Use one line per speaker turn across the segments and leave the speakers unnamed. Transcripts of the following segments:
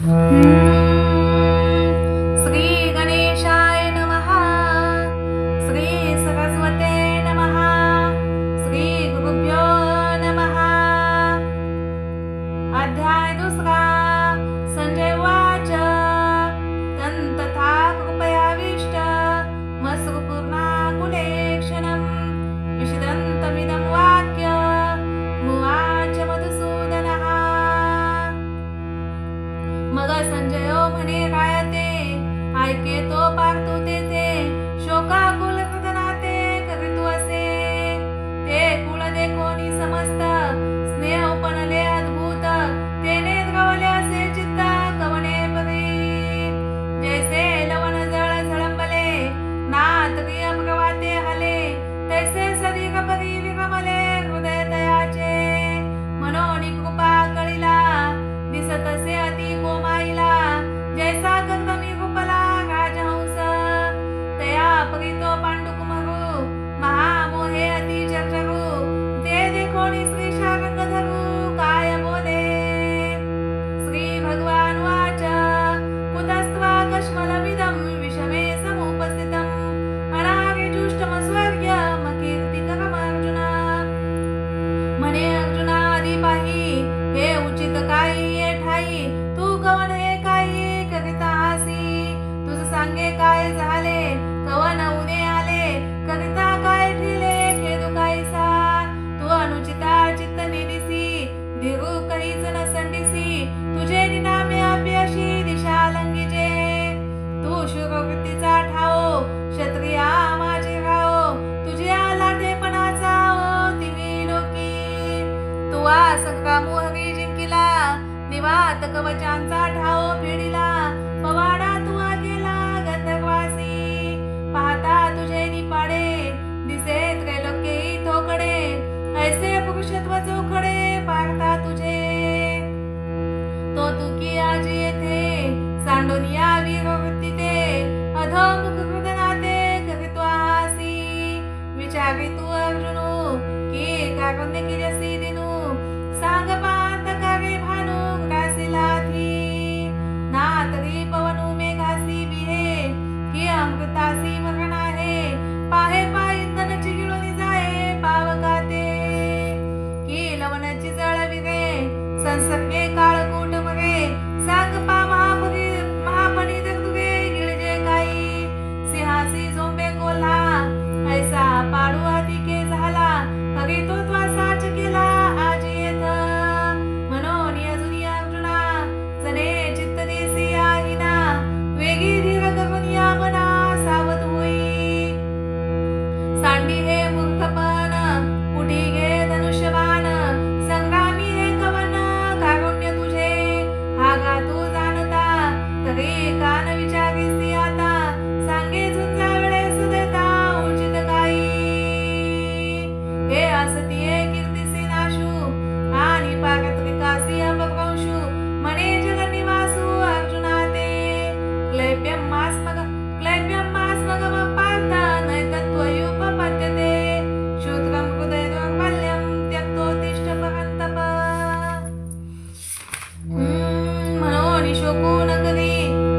श्री गणेशाय नमः। श्री सरस्वते नमः। श्री गुरुभ्यो नमः। अध्याय दुसरा। संजय उवाच तथा कृपयाविष्ट मत्सृपूर्णाकुलेक्षणं विषदन्तमिदं वाक्यमुवाच मधुसूदनः। मग संजयो म्हणे काय ते ऐके तो पार्थू तेथे शोकाकुल हृदनाते करीतू असे ते कुळ देखोनी समस्त स्नेह उपनले अद्भुत तेने द्रवले असे चित्त कवने परी जैसे लवण जळ झळंबले नातरी अप्रवाते हले तैसे सदीक परी विरमले हृदय तयाचे मनोनी कृपा कळिला दिसत असे अति गोमाईला जैसा कर्दमी गोपला राजहंस तया परितो पांडुकुमारू महामोहे अति चर्चरू ते देखोनी श्री शारंग धरू काय बोले। श्री भगवान वाच कुतस्त्वा कश्मलमिदं विषमे समुपस्थितम् अनार्यजुष्टम स्वर्गम कीर्तिकरम अर्जुन। म्हणे अर्जुना आधी पाही हे उचित काही ये ठाई तू कवन हे काही करिता आसी तुझ सांगे काय झाले कवन उने आले करिता काय ठेले खेदू कायसा तू अनुचिता चित्त निदिसी दिरू काहीच न संडिसी तुझे निनामे अपयशी दिशा लंगीजे तू शूरवृत्तीचा ठाओ क्षत्रिया माझे राओ तुझे लाटेपणाचा तिन्ही लोकी तू सगळा मोहरी जिंकिला निवात कवचांचा ठाओ फेडिला पवाडा तू गेला गंधर्वासी पाहता तुझे निपाडे दिसे त्रैलोक्ये थोकडे ऐसे पुरुषत्व चोखडे पाहता तुझे तो तुकी आज येथे सांडोनिया वीरवृत्ती ते अधोमुख हृदनाते करितो आसी विचारी तू अर्जुनू की कारुण्य किरसी दिनू सांग पांत कारे भानू ग्रासिला थी ना तरी पवनू मेघासी बिहे की अमृतासी मरण आहे पाहे पायंदन चिगिळून जाये पावकाते की लवणाची जळ विरे संसर्गे काळकूट मरे सांग पा महापणी दुगे गिळजे काही सिंहासी झोंबे कोल्हा ऐसा पाडू अधिके झाला हरी तो साच केला आज येथ मनोनी अजुनी अर्जुना जने चित्त देसी आहिना वेगी धीर करून या मना सावध होई सांडी हे मूर्खपण उठी घे धनुष्यबाण संग्रामी हे कवन कारुण्य तुझे हागा तू जाणता तरी कान विचारीसी आता सांगे झुंजा वेळेस देता उचित काही हे असतीये कीर्तिसी नाशू आणि पारत्रिकासी अपभ्रंशू म्हणे जगनिवासू अर्जुना ते क्लैप्यं मास्मगम पार्थ नैतत्त्वयुपपद्यते शूद्रं हृदय दौर्बल्यं त्यक्तोत्तिष्ठ परन्तप। मनोनि शोको न करी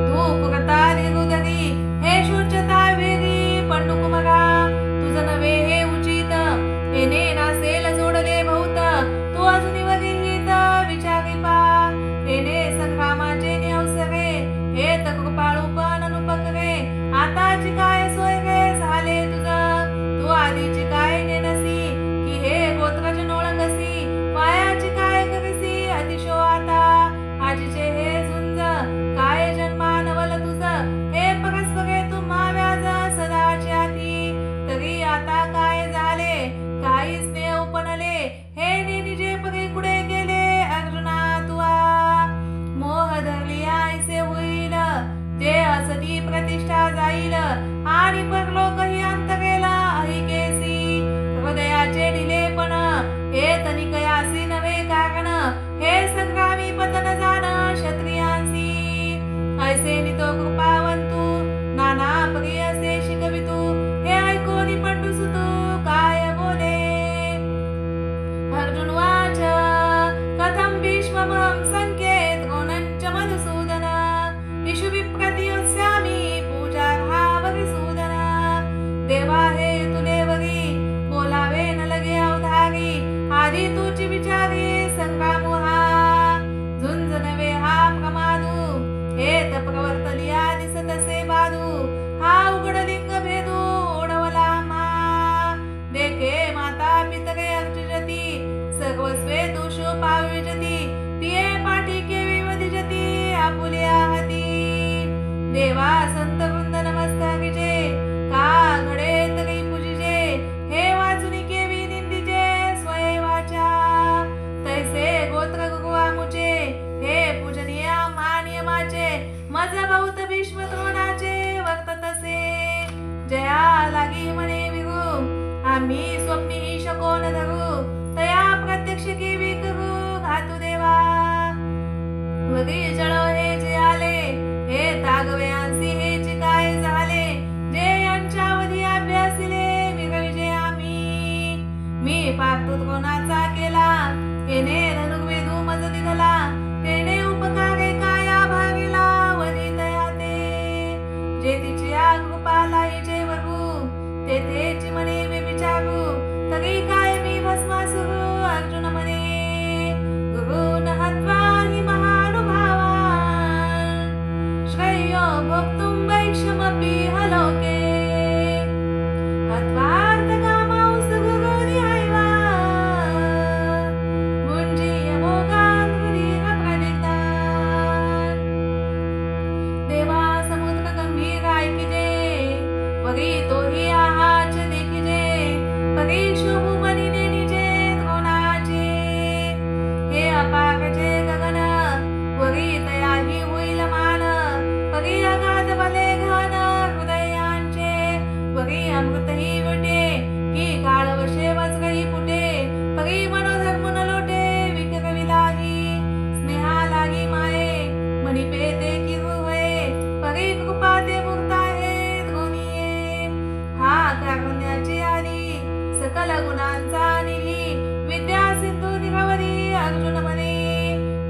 तू पुरता धीरुधरी हे शूर्चता वेगी पंडुकुमारा तुझ नवे हे उचित येणे नासेल जोडले बहुत तू अजूनी वरिहित विचारी पा येणे संग्रामाचे न्यवसरे हे कृपाळूपण अनुपकरे आताची काय सोय रे झाले तुझ तू आधीची काय नेनसी की हे गोत्रज नोळंगसी पायाची काय करिसी अतिशो आता आजीचे हे झुंज माझा बहुत भीष्म द्रोणाचे वर्ततसे जया लागी म्हणे विगू आम्ही स्वप्नी शकोन धरू तया प्रत्यक्ष केवी करू घातू देवा वगी जळ हे जे आले हे तागव्यांसी हे जे काय झाले जे यांच्यावधी अभ्यासिले विरविजे आम्ही मी पार्थ द्रोणाचा केला येणे धनुर्वेदू मज दिधला तेने उपकारे काय आभारिला वधी तया ते जे तिची कृपाला जे वगू तेथेची म्हणे वे विचारू तरी काय मी भस्मासुरू अर्जुन म्हणे गुरुन हत्वा हि महानुभावान् श्रेयो भोक्तुं वैक्षमपि हलोके हत्वार्थकामांस गुरूनि हैवा भुञ्जीय भोगान् हृदीरप्रदितान् देवा समुद्र गंभीर ऐकिजे वरी तोही आहाच देखिजे परीक्षो भूमनीने निजे द्रोणाचे हे अपारजे गगन वरी तयाही होईल मान परी अगाध भले घन हृदयांचे वरी अमृतही विटे की काळवशे वज्रही फुटे परी मनोधर्मुन लोटे विकरविलाही स्नेहा लागी माये मनी पेते की होय परी कृपा ते मुक्ता हे द्रोणीये हा कारुण्याचे आदी सकल गुणांचा निधी विद्या सिंधू निरवरी अर्जुन म्हणे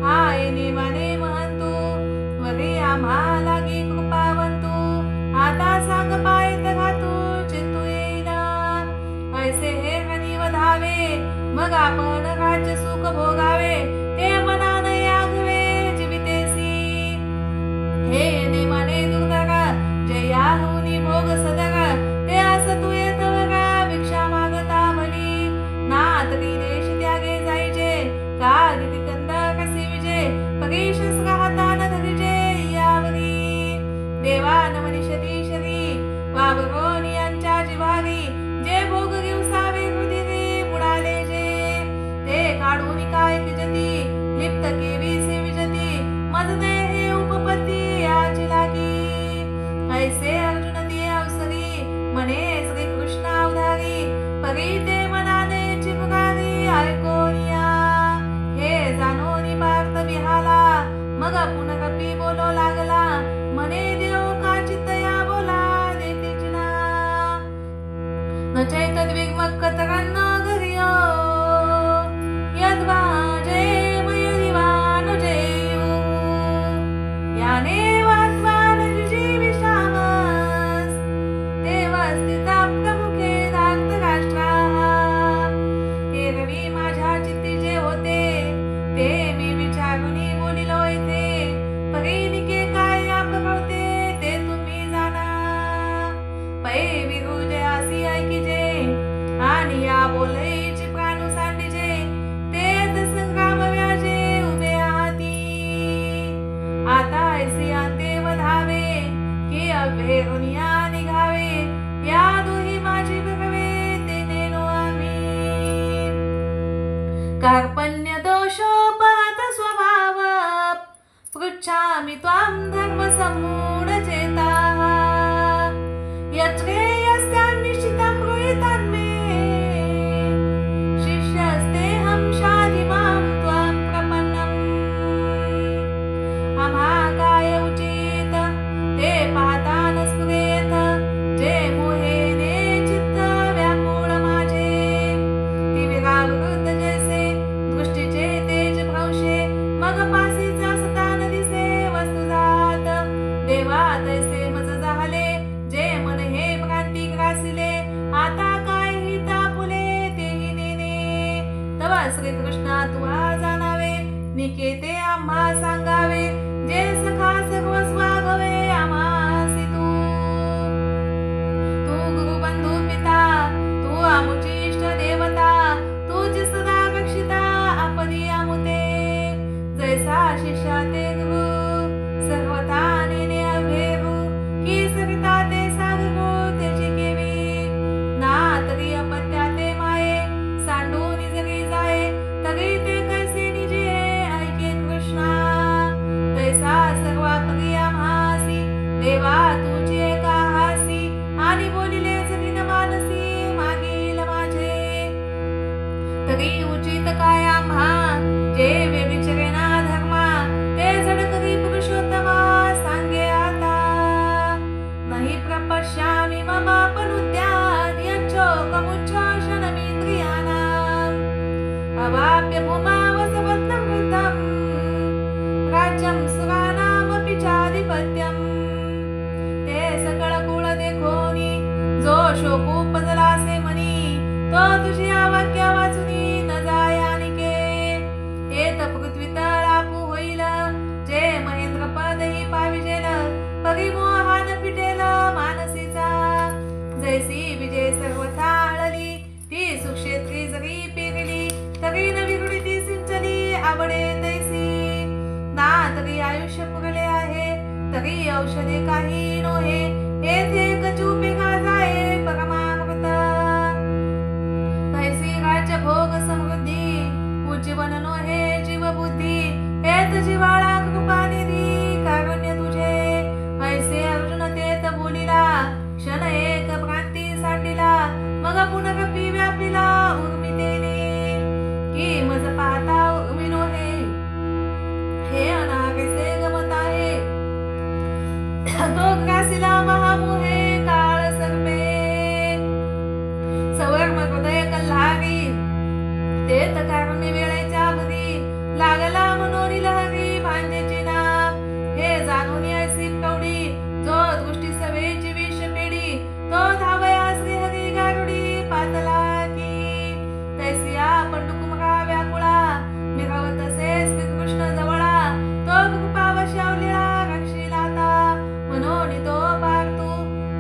हा येणे माने महंतू वरी आम्हा लागी कृपावंतू आता सांग पायत घातू चित्तू येईना ऐसे हे हनी वधावे मग आपण राज्य सुख भोगावे ते मनाने यागवे जीवितेसी हे येणे माने दुर्धर जे याहुनी भोग सदर ते असतू येतवरा भिक्षा मागता म्हणी नातरी देश त्यागे जायचे का कंद कसे विजे परीशस राहता न धरिजे यावरी देवान मनिषती शरी वावरोनी यांच्या जिवारी जे भोग दिवसावे हृदिरी बुडाले जे ते काढून काय किजती लिप्त केवी से विजती मजने हे उपपत्ती याची लागी ऐसे अर्जुन दिये अवसरी म्हणे श्री कृष्ण अवधारी परी ते मनाने चिमुगारी ऐकोनिया हे जाणोनी पार्थ विहाला मग पुनरपी बोलो लागला म्हणे देव का चित्तया बोला देते चिना न चैतद्विग्मकतरन्न घरियो यद्वा जय मयदिवान जयू याने वात्वान जिजीविषामस् देवस्थिता प्रमुखे धार्तराष्ट्रा हे रवी माझ्या चित्ती जे होते ते मी विचारुनी बोलिलो येते परिनिके काय आपवते ते तुम्ही जाणा पै विरुजे आसी ऐकिजे आणि या बोलईची प्राणू सांडिजे तेच संग्राम व्याजे उभे आहाती आता ऐसी अंते वधावे की अभेरुनिया निघावे या दुही माझी भगवे ते नेनो आम्ही कार्पण्य दोषोपहत स्वभाव पृच्छामि त्वां धर्म सम्मूढचेताः यच्छ्रेयस्यान्निश्चितं ब्रूहि तन्मे शिष्यस्तेऽहं शाधि मां त्वां प्रपन्नम् अमाकाय उचित ते पाहता न स्फुरेत जे मोहेने चित्त व्याकुळ माझे दिव्यगावृत जैसे दृष्टीचे तेज भ्रंशे मग पासीचा सतान दिसे वस्तुजात देव पत्यम ते सकळ कुळ देखोनी जो शोक उपजलासे मनी तो तुझी वाक्या वाचुनी न जायानिके हे पृथ्वी तळापू होईल जे महेंद्र पदही पाविजेल परिमोहान फिटेल मानसीचा जैसी विजय सर्वथा हळली ती सुक्षेत्री जरी पेरली तरी न विघडी ती सिंचली आवडे तैसी ना तरी आयुष्य पुरले आहे तरी औषधे काही नोहे येथे कचूपे गाजाये परमामृत तैसी राज्य भोग समृद्धी उज्जीवन नोहे जीव बुद्धी हेत जीवाळा कृपानिधी कारुण्य तुझे ऐसे अर्जुन तेत बोलिला क्षण एक भ्रांती सांडिला मग पुनरपी व्यापिला उर्मितेने की मज पाहता उर्मी नोहे हे अनागसे गमत आहे तो ग्रासिला महामोहे काळ सर्पे सवर्म हृदय कल्हारी तेत कारुण्य वेळेच्या बुधी लागला मनोरी लहरी भांजेची नाम हे जाणून ऐसी प्रौढी जो दृष्टी सवेची विष पेढी तो धावया श्रीहरी गारुडी पातला की तैसिया पंडुकुमरा व्याकुळा निघावत से श्रीकृष्ण जवळा तो कृपा वशावलीला रक्षिला मनोनी तो पारतू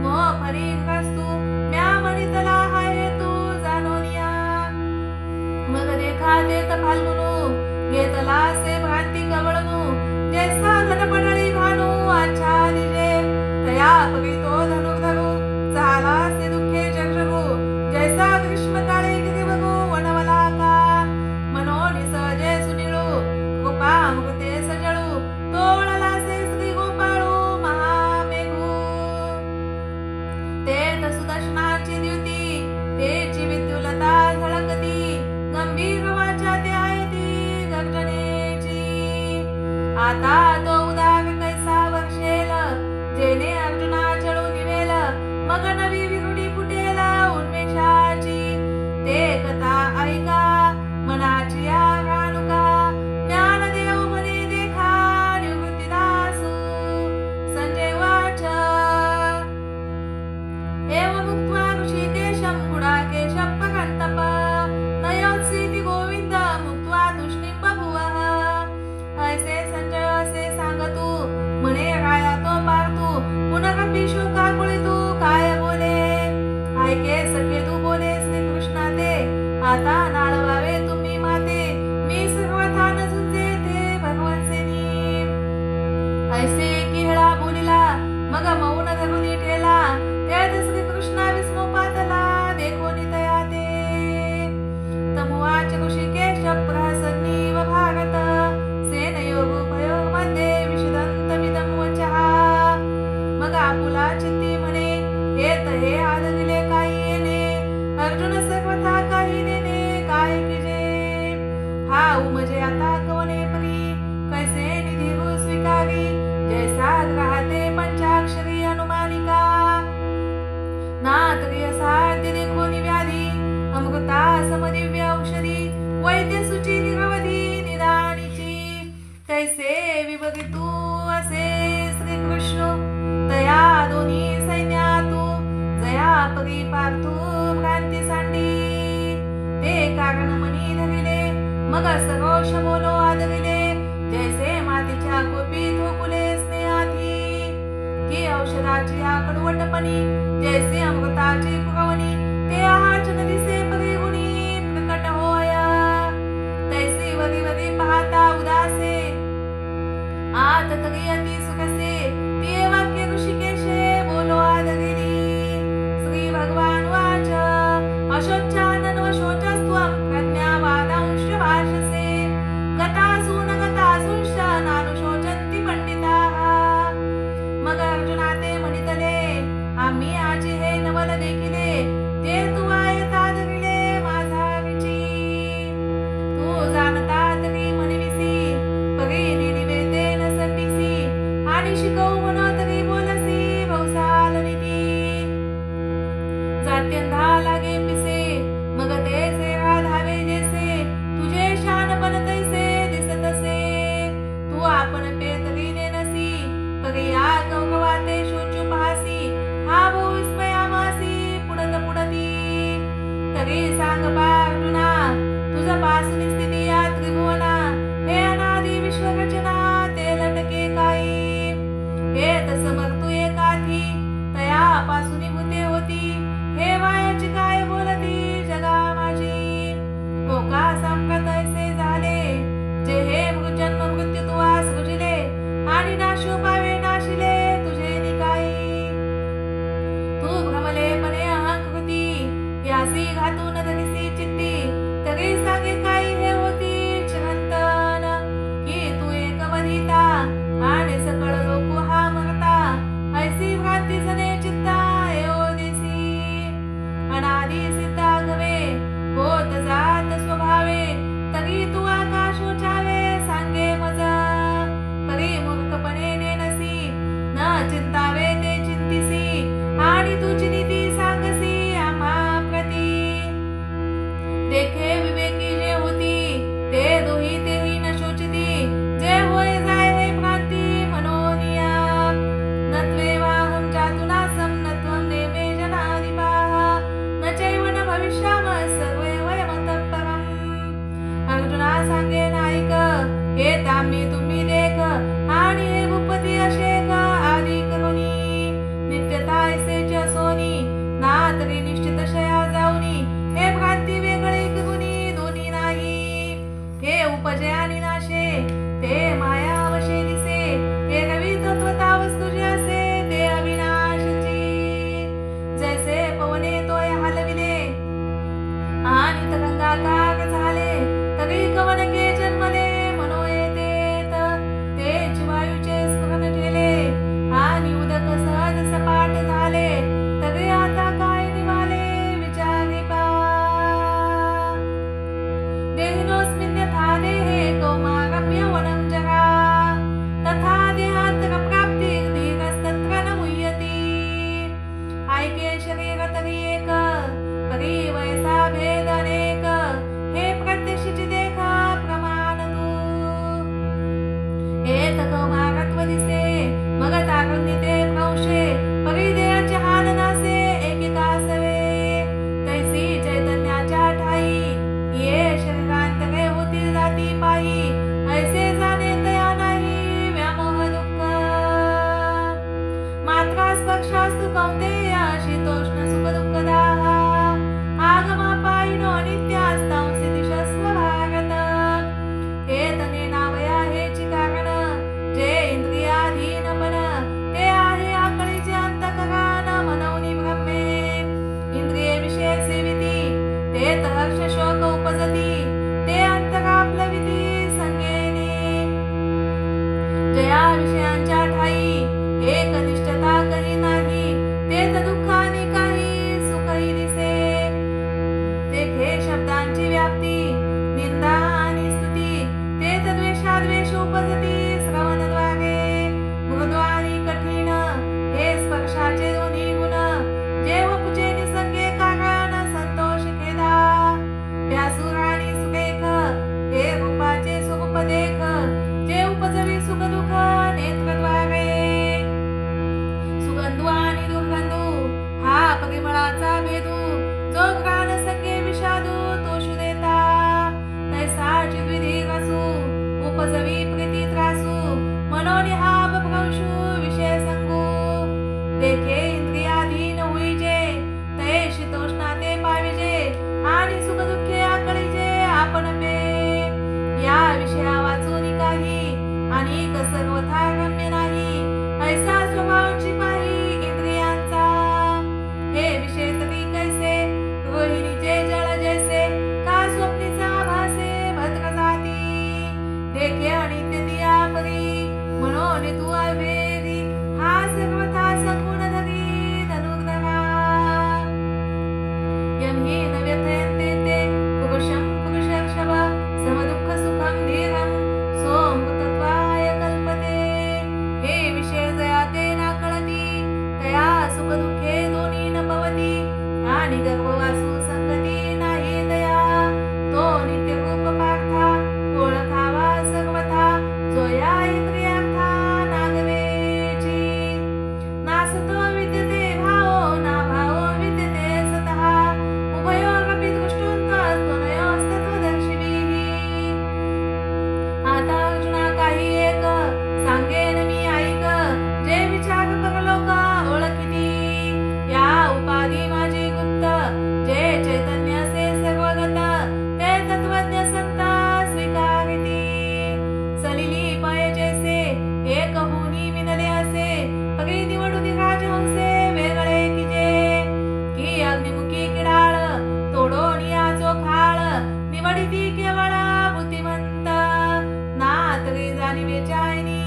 मोह फरी ग्रस्तू म्या म्हणितला हा हेतू जाणोनिया मग देखा देत फाल्गुनू घेतला से भ्रांती कवळनू जैसा घन पडळी भानू आच्छादिजे तया परी तो धनुर्धरू झाला से दुःखे जगजगू जैसा ग्रीष्म काळे गिरी बघू वनवला का मनोनी सहजे सुनिळू कृपा अमृते सजळू तोळला से श्री गोपाळू महामेघू तेत सुदर्शनाची द्युती तेची विद्युलता झळकती गंभीर वाचा ते आहे ती गर्जनेची आता तो उदार कैसा वर्षेल जेने अर्जुना जळू निवेल मग नवी विरुडी फुटेल उन्मेषाची ते कथा ऐका मनाची रानुका ज्ञानदेव म्हणे देखा निवृत्तीदासू संजय वाच एव मुक्त्वा ऋषिकेशं गुडाकेशं पकन्तप नयोत्सीति गोविंद मुक्त्वा तुष्णीं बभुवः ऐसे संजय असे सांगतू म्हणे राया तो पारतू पुनरपी शोकाकुळितू काय बोले ऐके सखे तू बोले श्रीकृष्णा ते आता नाळवावे तुम्ही माते मी सर्वथा न झुंजे ते भगवंसेनी ऐसे किहळा बोलिला मग मौन धरुनी ठेला तेत श्रीकृष्णा विस्मो पातला देखोनी तया ते तमुवाच ऋषिकेश प्रहसन्नीव भारत सेनयोरुभयोर्मध्ये विशदन्तमिदं वचः मग आपुला चित्ती म्हणे हेत हे आदगिले काही येणे अर्जुन सर्वथा काही नेणे काय किजे हा उमजे आता कवने परी कैसे निधी स्वीकारी जैसा ग्राहते पंचाक्षरी अनुमानिका नातरी असाध्य देखोनी व्याधी अमृता समदिव्य औषधी वैद्य सुची निरवधी निदानीची कैसे विभगितू असे श्रीकृष्ण तया दोन्ही सैन्यातू जया परी पार्थू भ्रांती सांडी ते कारण मनी धरिले मग सरोष बोलो आदरिले जैसे मातीच्या कोपी धोकुले स्नेहाती की औषधाची आकडवटपणी जैसे अमृताची पुरवणी ते आहाच नदीसे परिगुणी प्रकट होया तैसी वरी वरी पाहता उदासे आत तरी अति सुखसे ते वाक्य ऋषिकेशे बोलो आदगिरी श्री भगवान वाच अशोचानन शोचस्त्वं प्रज्ञावादांश भाषसे गतासून गतासूंश्च नानुशोचन्ति पंडिताः मग अर्जुना ते म्हणितले आम्ही आजी हे नवल देखिले ते तू आयता धरिले माझा विची तू जाणता तरी म्हणविसी परी निवेते न संडिसी आणि शिकवू विषयांच्या ठाई एकनिष्ठता कही नाही, तेच दुःखाने काही सुखही दिसे. देखे शब्दांची व्याप्ती निंदा आणि स्तुती, तेच द्वेषाद्वेष उपजती श्रवणद्वारे. मृदू आणि कठीण हे स्पर्शाचे दोन्ही गुण, जे वपुचे निसंगे कारण संतोष खेदा. व्यासूर आणि सुरेख हे रूपाचे स्वरूप देख, जे उपजवी सुख दुःख नेत्रद्वारे. सुगंधू आणि दुर्गंधू हा परिमळाचा भेदू, जो घ्राण संगे विषादू तोषू देता. तैसा चिद्विधी रसू उपजवी प्रीती त्रासू, मनोनी हा भ्रंशू विषय संगू. देखे इंद्रियाधीन होईजे, तये शीतोष्णा ते पाविजे, आणि सुख दुःखे आकळीजे आपण पे. या विषया वाचून काही अनेक सर्वथा रम्य नाही, ऐसा स्वभावाची पाही इंद्रियांचा. हे विषय तरी कैसे रोहिणीचे जळ जैसे, का स्वप्नीचा भासे भद्र जाती. देखे अनित्य दिया परी म्हणून तू अभेरी, हा सर्वथा सगुण धरी धनुर्धरा. यमहीन व्यथयन्ते ते पुरुषं पुरुषर्षभ, समदुःख सुखं धीरं सोऽमृतत्वाय कल्पते. हे विषय जया ते ना कळती, तया सुख दुःखे दोन्ही न पवती. आणि गर्भवासू संगती नाही दया, तो नित्य रूप पार्था ओळखावा सर्वथा. जो या इंद्रियार्था नागवेची, नासतो विद्यते भावो ना भावो विद्यते सतः. उभयोरपि दृष्टोऽन्तस्तनयोस्तत्वदर्शिभिः. आता अर्जुना काही एक सांगेन मी ऐक, जे विचार परलोक ओळखिती. या उपाधी माझी गुप्त, जे चैतन्य से सर्वगत, ते तत्वज्ञ संत स्वीकारिती. सलिली पय जैसे एक होनी विनले असे, पगडी निवडून राजहंसे वेगळे किजे. की अग्निमुखी किडाळ तोडोन याचो खाळ, निवडिती केवळ बुद्धिमंत. ना तरी जाणीवे चायनी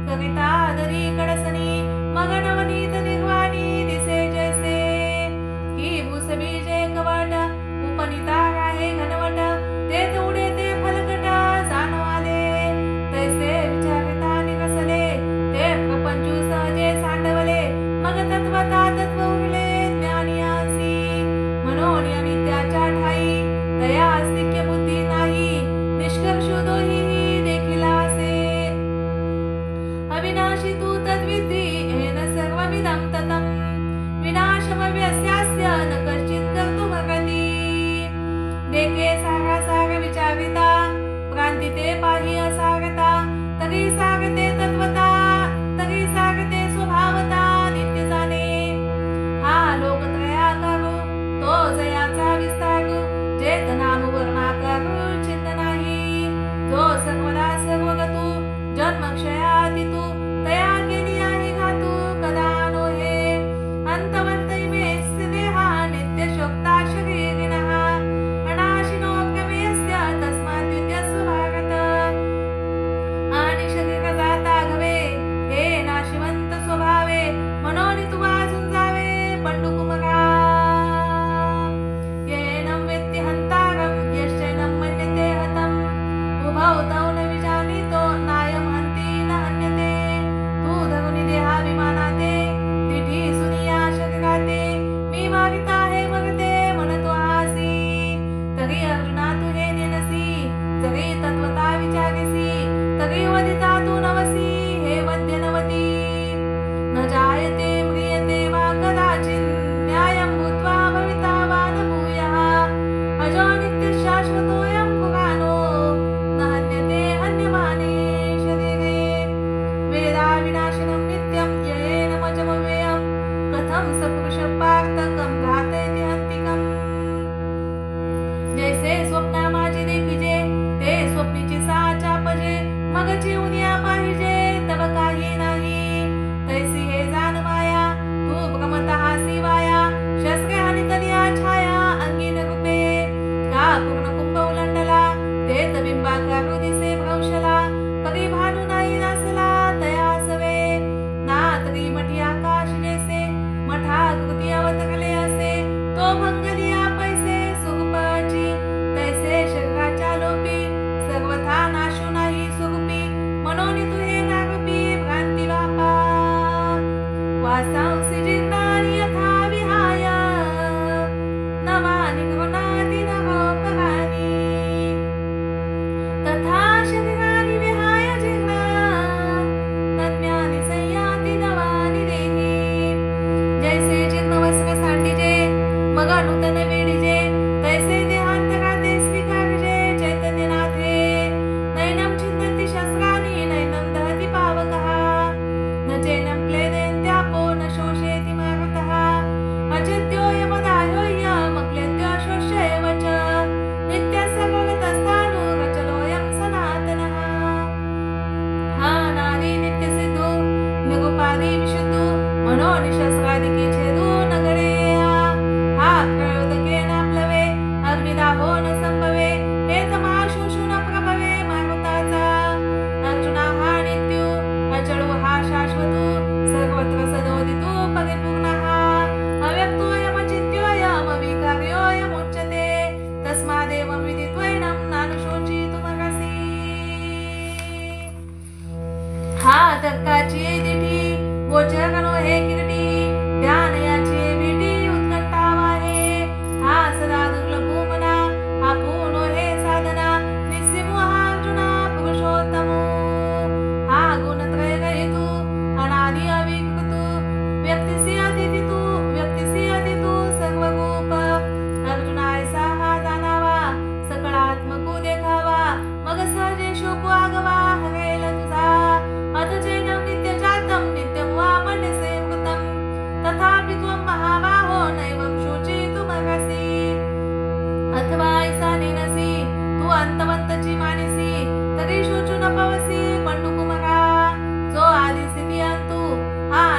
कविता दरी कडसनी, मग नवनीत निर्वाणी दिसे जैसे. की भूस बीजे कवट उपनिता आहे घनवट, ते उडे ते फलकट जाणवाले. तैसे विचारिता निरसले, ते प्रपंचू सहजे सांडवले. मग तत्वता तत्व उरले ज्ञानियांसी, म्हणून अनित्याच्या ठाई तया अस्तिक्य बुद्धी नाही. निष्कर्ष दोही देखील असे, अविनाशी तू तद्विद्धी येन सर्वमिदं ततं. विनाशमव्यस्यास्य न कश्चित् कर्तुमर्हति. देखे सारा सार विचारिता, प्रांती ते पाही असारता. तरी सारते तत्वता, तरी सारते स्वभावता नित्य जाणे. हा लोकत्रया करू तो जयाचा विस्तारू, जेत नाम वर्णाकरू चिन्ह नाही. जो सर्वदा सर्वगतू जन्मक्षयातितू, तया केली आहे घातू कदा नो हे. अंतवंतैमे देहा नित्य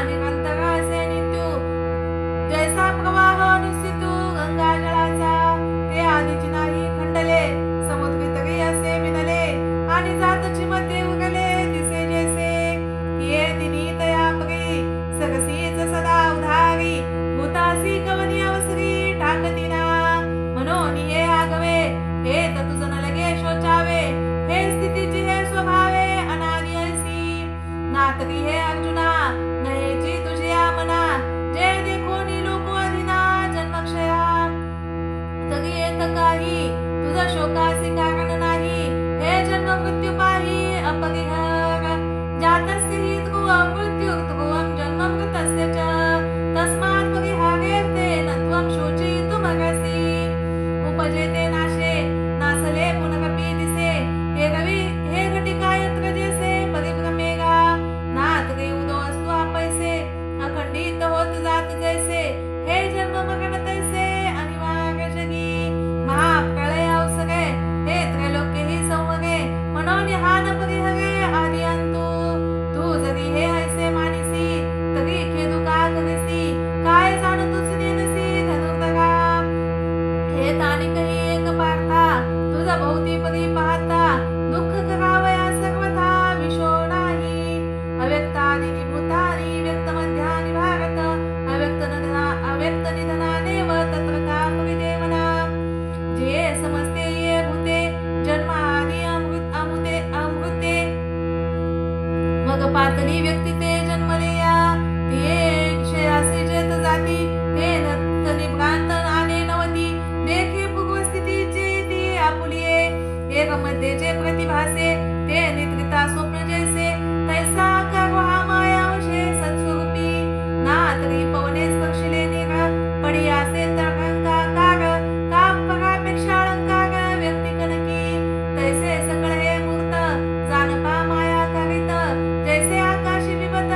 निरंतर असे नित्यू जैसा प्रवाह निश्चितू गंगा जळाचा ते आधीची नाही खंडले समुद्री तरी असे विनले आणि जातची मध्ये उगले दिसे जैसे ये दिनी तया परी सरसीच सदा उधारी भूतासी कवनी अवसरी टाकतीना म्हणून हे आगवे हे तुझ न लगे शोचावे हे स्थितीची हे स्वभावे अनादि ऐसी नातरी हे अर्जुना नयेची तुझी मना जे देखो लोको अधिना जन्मक्षया तरी येत काही तुझ शोकासी कारण नाही हे जन्म मृत्यू पाही अपरिहार जातस्य हि ध्रुवं मृत्युर्ध्रुवं जन्म मृतस्य च तस्मात् परिहारेऽर्थे न त्वं शोचितुमर्हसि उपजेते नाशे नासले पुनरपि दिसे हे रवि हे घटिका यत्र जैसे परिभ्रमेगा नातरी उदो असतो आपैसे अखंडित होत जात जैसे हे जन्म मरण तैसे अनिवार्य जगी महाप्रलय अवसरे हे त्रैलोक्य ही संवरे म्हणून हा न परिहरे आदि अंतू तू जरी हे ऐसे मानिसी तरी खेदू का करिसी काय जाण तुझ नेनसी धनुर्धरा हे तानिक ही एक पार्था तुझा भोवती परी पाहता दुःख करावया सर्वथा विशो नाही अव्यक्तादि भूतानि व्यक्त मध्यानि भारत अव्यक्त निधनानेव तत्र का परिदेवना जे समजते ये भूते जन्म आदि अमृते मग पातळी व्यक्ती ते जन्मले या ते क्षयासे जेत जाती ते निभ्रांत आले नवती देखे पूर्वस्थितीची ती आपुलिये एक मध्येचे प्रतिभासे ते निद्रिता स्वप्न जैसे तैसा आकार हा मायावशे सत्स्वरूपी ना तरी पवने स्पर्शिले निर पडी असे तरंगाकार का परापेक्षा अलंकार व्यक्ती कनकी तैसे सकळ हे मूर्त जानपा माया करीत जैसे आकाशी विभत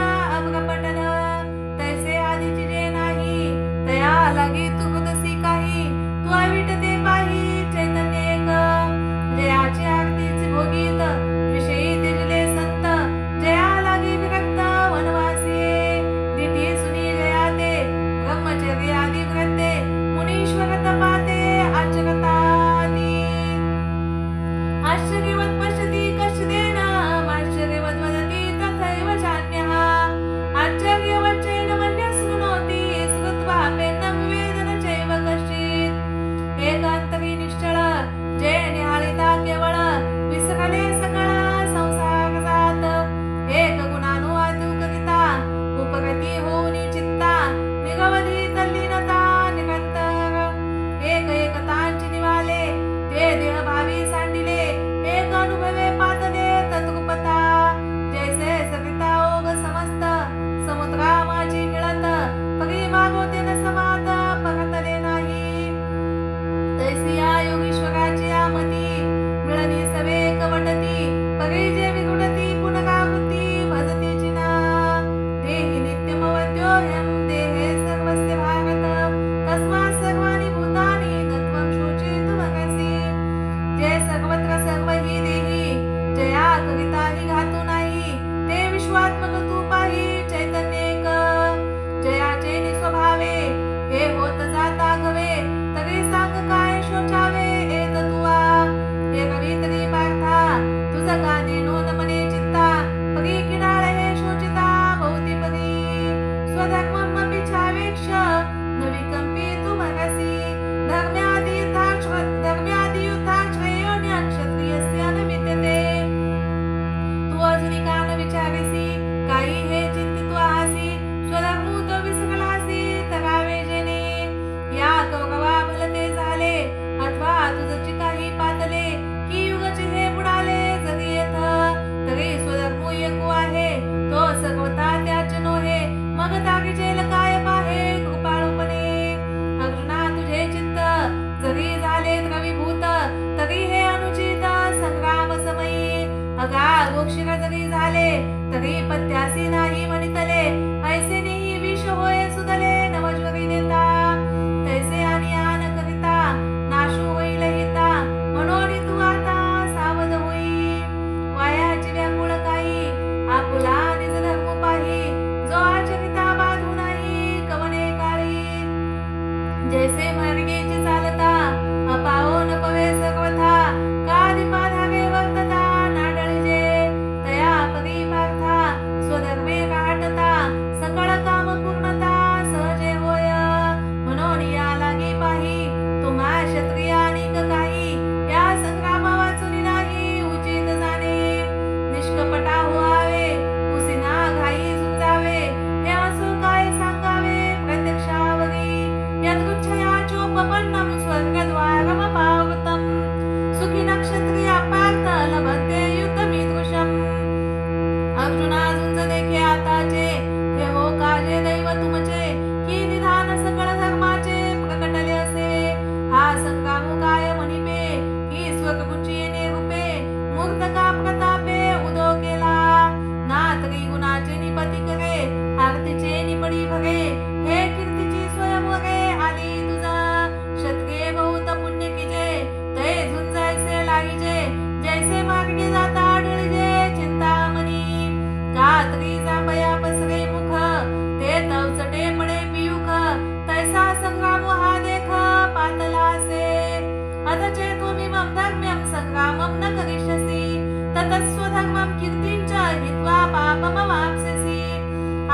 मम वापसेसी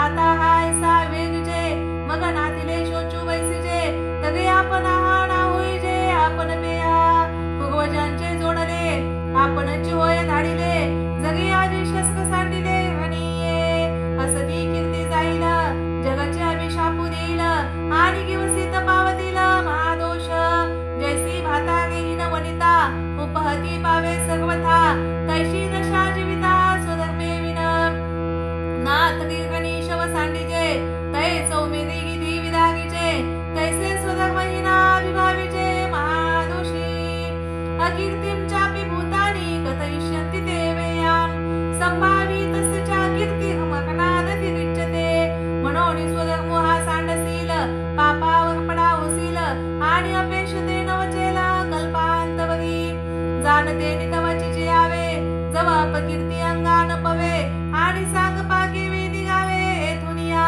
आता हाय सा वेगजे मग नातिले शोचू बैसिजे तगे आपण आहाणा होईजे आपण पेया पूर्वजांचे जोडले आपणची होय धाडिले जगी आजी शस्क सांडिले आणि असती कीर्ती जाईल जगाचे अभिशापू देईल आणि किवसित पावतील महादोष जैसी भाता घेईन वनिता उपहती पावे सर्वथा तैशी दशा जीविता स्वधर्मे विन नाथ गणेश व सांडिजे तै सौमेधी गिधी विदागीचे तैसे स्वधर्महीना विभाविचे महादोषी अकीर्तिं चापि भूतानि कथयिष्यन्ति ते वेयां संभावी तस्य च कीर्तिर्मकनादति गच्छते मनोनि स्वधर्मो हा सांडसील पापावर पडावसील आणि अपेक्षते नवचेल कल्पांतवरी जाणते नितवची जे आवे जव अपकीर्ती अंगान पवे आणि सांग पाके वेदी गावे येथून या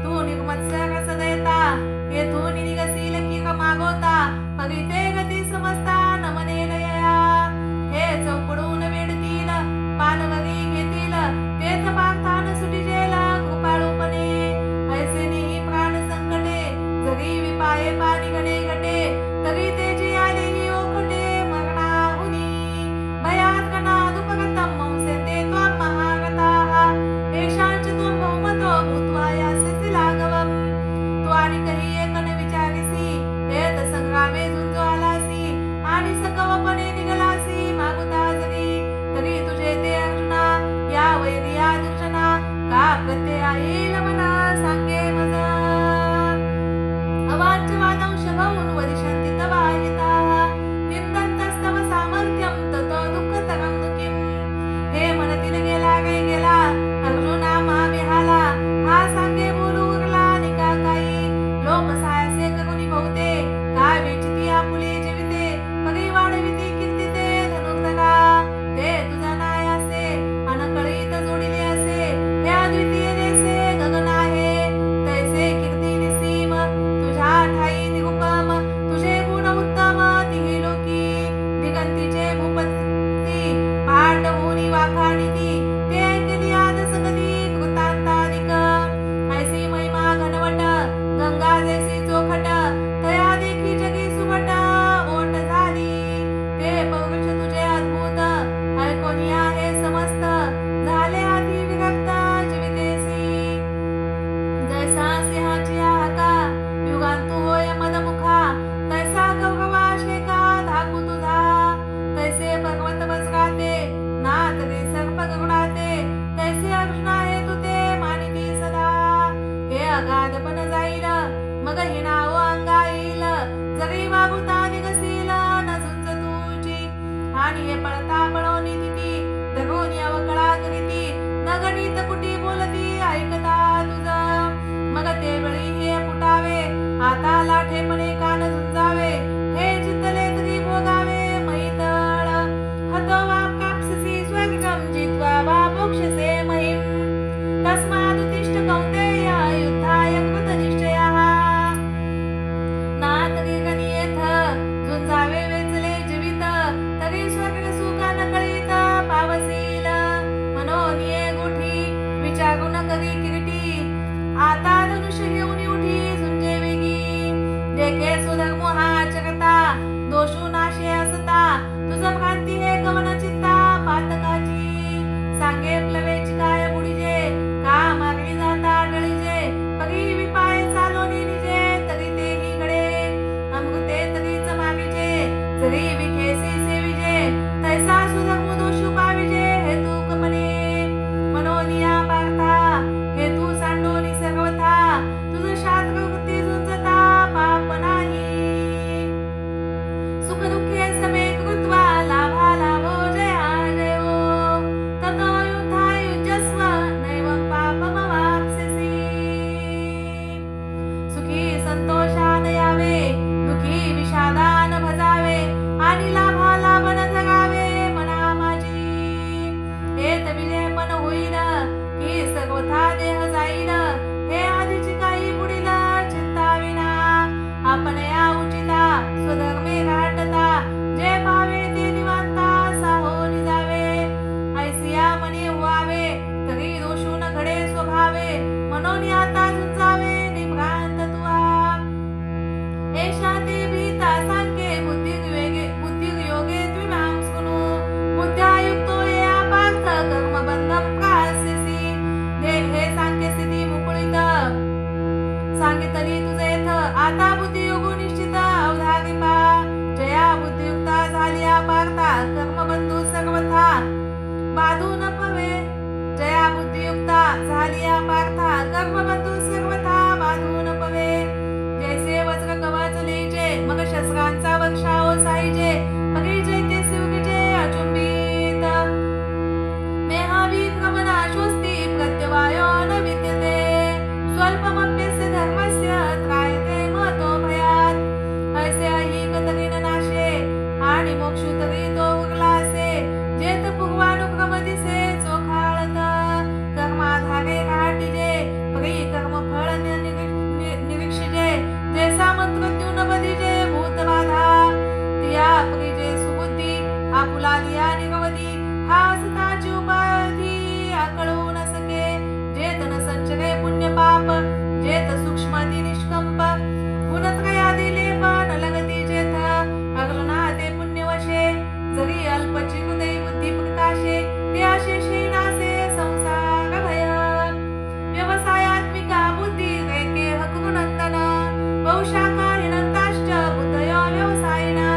तू निर्मत्सर रस देता येथून निगसील की मागोता पगिते गती समजता नमने लया हे चौकडून वेडतील पालवगी घेतील तेथ पार्थान सुटिजेल कृपाळूपणे ऐसे नेही प्राण संकटे जगी विपाये पाणी गणे गटे तरी तेजी आलेही ओखटे मरणाहुनी भयात गणा दुपगतम मंसेते त्वं महागताः येषांच त्वं बहुमतो भूत्वा यास्यसि लाघवम् त्वानि कही एकन विचारिसी येत संग्रामे झुंजो आलासी आणि सकवपणे निघलासी मागुता जरी तरी तुझे ते अर्जुना या वैरी या दुर्जना का प्रत्यय येईल मना सांगे मज अवाच्यवादंश बहुन वदिष्यन्ति तवाहिताः निंदन्तस्तव सामर्थ्यं ततो दुःखतरं दुःखिं हे मनतील गेला गे गेला अर्जुना महाविहाला हा सांगे बोलू उरला निका काही लोक सायसे करुनी बहुते काय वेचिती आपुले जीविते पगी वाढविती कीर्तिते धनुर्धरा ते तुझा नाय असे अनकळीत जोडिले असे हे अद्वितीय देसे गगना कर्मबंधू सर्वथा बांधून पवे जैसे वज्र कवच लेजे मग शस्त्रांचा वर्षाव साईजे पगे जैते शिवगिजे अचुंबित मेहाविक्रम नाशोस्ति प्रत्यवायो न विद्यते स्वल्पमप्यस्य धर्मस्य त्रायते महतो भयात् ऐसे ऐहिक तरीन नाशे आणि मोक्षु तरी तो उरलासे जेत पूर्वानुक्रम दिसे चोखाळत कर्माधारे घाटिजे परी कर्म फळ निरीक्षिजे जैसा मंत्रज्ञून बधिजे भूतबाधा तिया परिजे सुबुद्धी आपुला दिया निरवधी हा असताची उपाधी आकळू न सके जेत न संचरे पुण्य पाप जेत सूक्ष्मती निष्कंप गुणत्रयादी लेपन लगती जेथ अगलना ते पुण्यवशे जरी अल्पची हृदय बुद्धी प्रकाशे ते आशेषे नासे संसार भय व्यवसायात्मिका बुद्धी रेके हकुनंदन बहुशाखा हिनंताश्च बुद्धयो व्यवसायिनां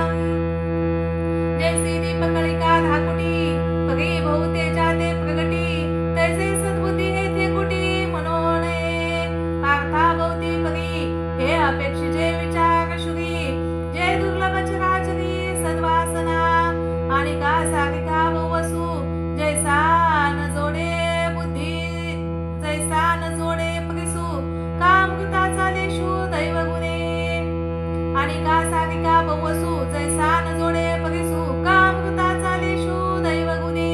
जैसी दीपकलिका धाकुटी पगी बहुते जाते प्रगटी तैसे सद्बुद्धी हेथे कुटी मनोनये पार्था बहुती पगी हे अपेक्षिजे विचार शुरी जय दुर्लभ चराचरी सद्वासना आणि का सारिका बहुवसु जैसा न जोडे बुद्धी जैसा न जोडे परिसु कामृताचा लेशु दैव गुणे आणि का सारिका बहुवसु जैसा न जोडे परिसु कामृताचा लेशु दैव गुणे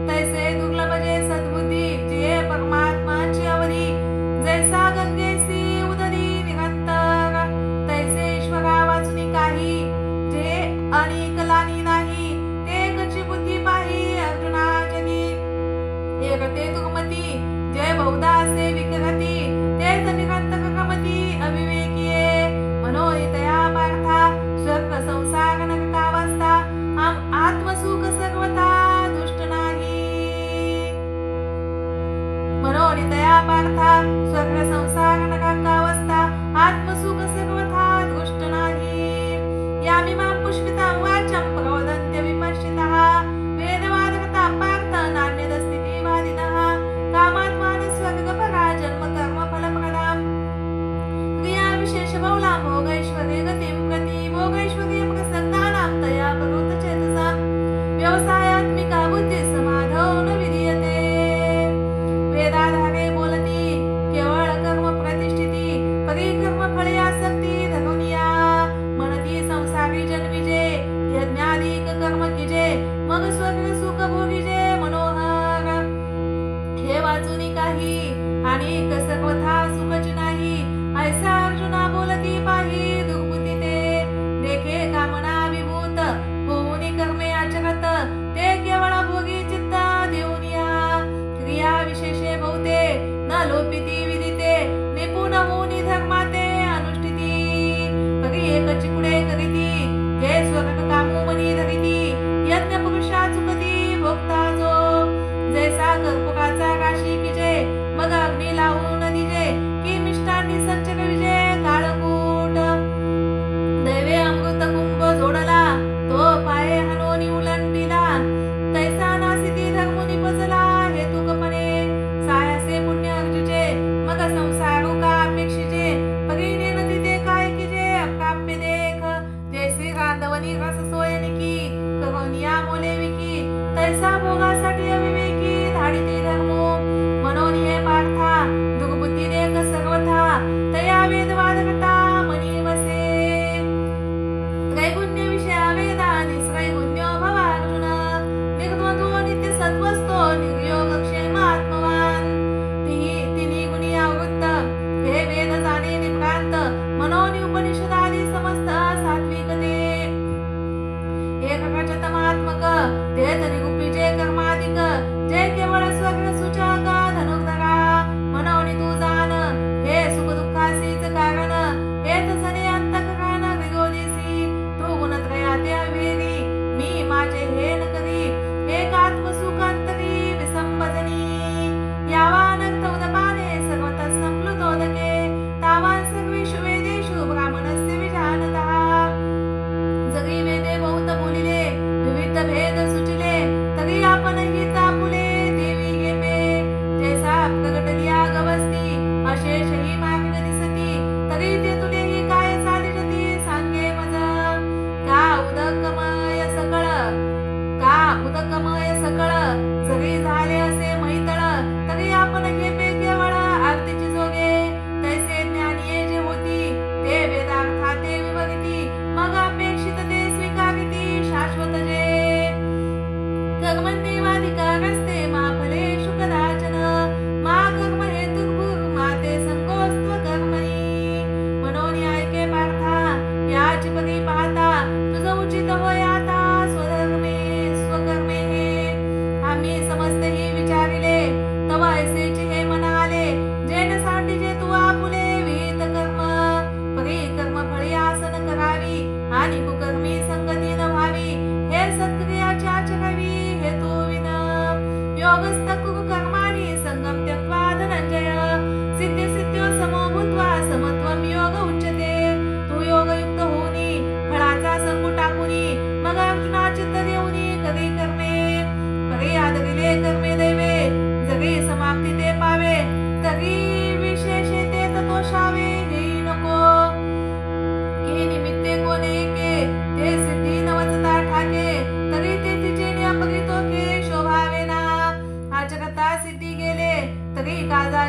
तैसे दुर्लभ जे सद्बुद्धी जे परमात्माची अवधी जैसा गंगेसी उदरी निरंतर तैसे ईश्वरा वाचुनी काही जे अनिकलानी नाही ते कची बुद्धी पाही अर्जुना जनी एकते दुर्मती जय बहुधा असे विकरती तेच निरंतर कमती अविवेकीये मनोहितया पार्था स्वर्ग संसार नरकावस्था आत्मसुख सर्वथा दुष्ट नाही मनोहितया पार्था स्वर्ग संसार नरकावस्था आत्मसुख सर्वथा दृष्ट नाही यामिमां पुष्पितां वाचं प्रवदन्त्य विपश्चितः वेदवादकता पार्थ नान्यदस्तिवादिनः कामात्मान स्वर्गपरा जन्म कर्म फलप्रदां क्रिया विशेष बहुलां भोगैश्वर्य गतिं प्रति भोगैश्वर्य प्रसन्नानां तया प्रवृत्तचेतसां व्यवसायात्मिका बुद्धी समाधौ न विधीयते वेदाधारे बोलती केवळ कर्म प्रतिष्ठिती परिकर्म फळे आसक्ती धरुनिया मनती संसारी जन्मिजे यज्ञाधिक कर्म किजे मग स्वर्ग सुख भोगिजे मनोहर हे वाचुनी काही आणि सर्वथा सुखच नाही ऐसा अर्जुना बोलती पाही दुर्बुद्धी ते देखे कामना विभूत होऊनी कर्मे आचरत ते केवळ भोगी चित्त देऊनिया क्रिया विशेषे बहुते न लोपिती विदिते निपुण होऊनी धर्माते अनुष्ठिती पगी एकची पुढे करीती जय स्वर्ग कामू मनी धरिती यज्ञ पुरुषा चुकती भोगता जो जैसा कर्पूराचा राशी किजे मग अग्नी लावून दिजे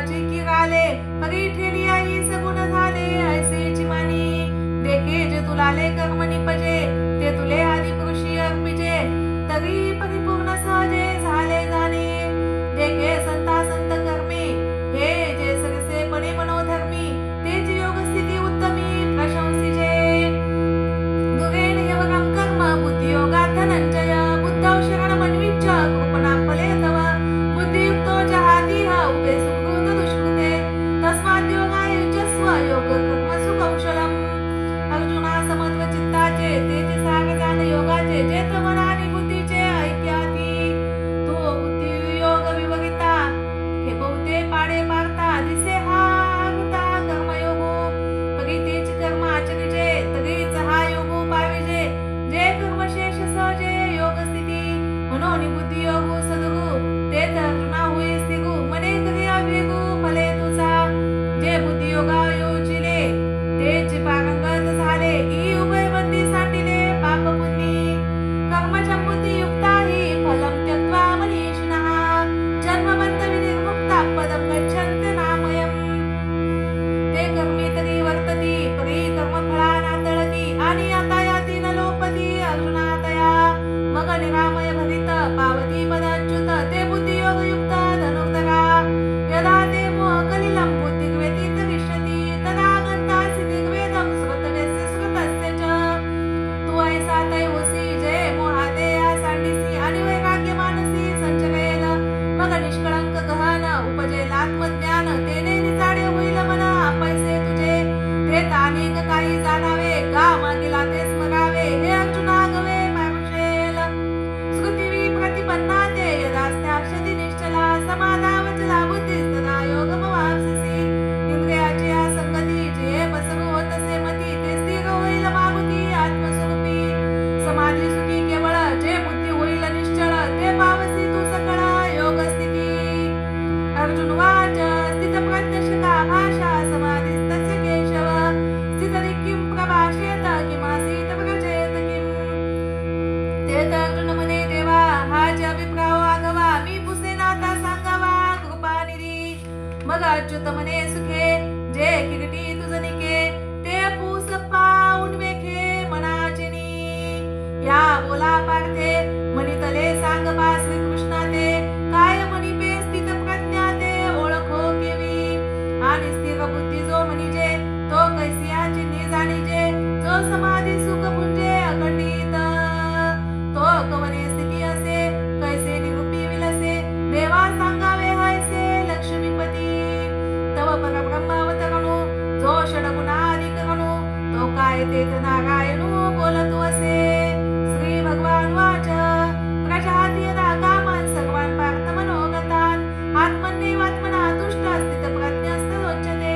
कर्माची की गाले परी ठेली आई सगुण झाले ऐसेची मानी देखे जे तुलाले कर्म निपजे ते तुले आदि पुरुषी अर्पिजे तरी परिपूर्ण सहजे झाले जाणे देखे संता संत कर्मे हे जे सरसेपणे मनोधर्मी तेची योग स्थिती उत्तमी प्रशंसिजे दुरेण हेवगम कर्म बुद्धियोगा धनंजय बुद्धौ शरण मन्विच्च कृपणा फले तव बुद्धियुक्तो जहाति उभे सुकृत दुष्कृते तस्माद् योगाय युज्यस्व योग कर्मसु कौशलम् अर्जुना समत्व चित्ताचे तेचे साग जाण योगाचे जेत मनाने बुद्धीचे ऐक्याती तो बुद्धी योग विवरिता हे बहुते पाडे पारता दिसे हा अर्था कर्मयोगो परितेच कर्म आचरिजे तरीच हा योगो पाविजे जे कर्मशेष सहजे योग स्थिती मनोनि बुद्धी योगो सद्गु ते अर्जुना होई स्थिगु मने क्रिया वेगु फले तुझा जे बुद्धी योगा योजिले तेच पारंगत झाले ही उभय बंदी सांडिले पाप पुण्य कर्मच्या बुद्धी युक्ता हि फलं त्यक्त्वा मनीषिणः जन्मबंध विनिर्मुक्ता पदं गच्छन्ति नामयम् ते कर्मे तरी वर्तती परी कर्म फळाना तळती आणि आता याती न लोपती अर्जुना तया मग निरामय भवित पावती पदाच्युत ते बुद्धियोग युक्त धनुर्धरा यदा ते मोह कलिलं बुद्धिग्वेतीत विशति तदा गन्तासि दिग्वेदं श्रुतवेस्य श्रुतस्य च तू ऐसा तैवसी जय मोहादेया सांडिसी आणि वैराग्य मानसी संचरेल मग निष्कळंक गहन उपजेल आत्मज्ञान तेने निचाडे होईल मन पैसे तुझे ते तानेक काही जाणावे का मागिला ते स्मरावे हे अर्जुना गवे मारुषेल श्रुतिवी प्रतिपन्ना ते यदास्त्याक्षति निश्चला समाधावचला बुद्धिस्तदा योगमवाप्सिसी इंद्रियाची असंगती जे पसरू होतसे मती ते स्थिर होईल मागुती आत्मस्वरूपी समाधी सुखी केवळ जे बुद्धी होईल निश्चळ ते पावसी तू सकळ योग स्थिती अर्जुन वाच स्थित प्रज्ञशका भाषा समाधिस्तस्य केशव स्थितरि किं प्रभाषेत किमासीत प्रचेत किं ते अर्जुन मने देवा हा जे अभिप्राव आगवा मी पुसेनाता सांगावा कृपानिधी मग अच्युत मने सुखे जे किरटी तुझनिके ते पूस पाऊन वेखे मनाचिनी या बोला पार्थे मनितले सांग पा श्री कृष्णा ते काय मनिपे स्थित प्रज्ञा ते ओळखो केवी आणि स्थिर बुद्धी जो मनिजे तो कैसियाची निजाणीजे जो समाधी सुख पुंजे अखंडित तो कवने स्थिती असे कैसे निरूपी विलसे देवा सांगावे हैसे लक्ष्मीपती तव परब्रह्मावतरणु जो षडगुणाधिकरणु तो काय तेथ नारायणु बोलतो असे श्री भगवान वाच प्रजाती यदा कामान सर्वान् पार्थ मनोगतान् आत्मन्येवात्मना तुष्ट स्थित प्रज्ञस्तदोच्यते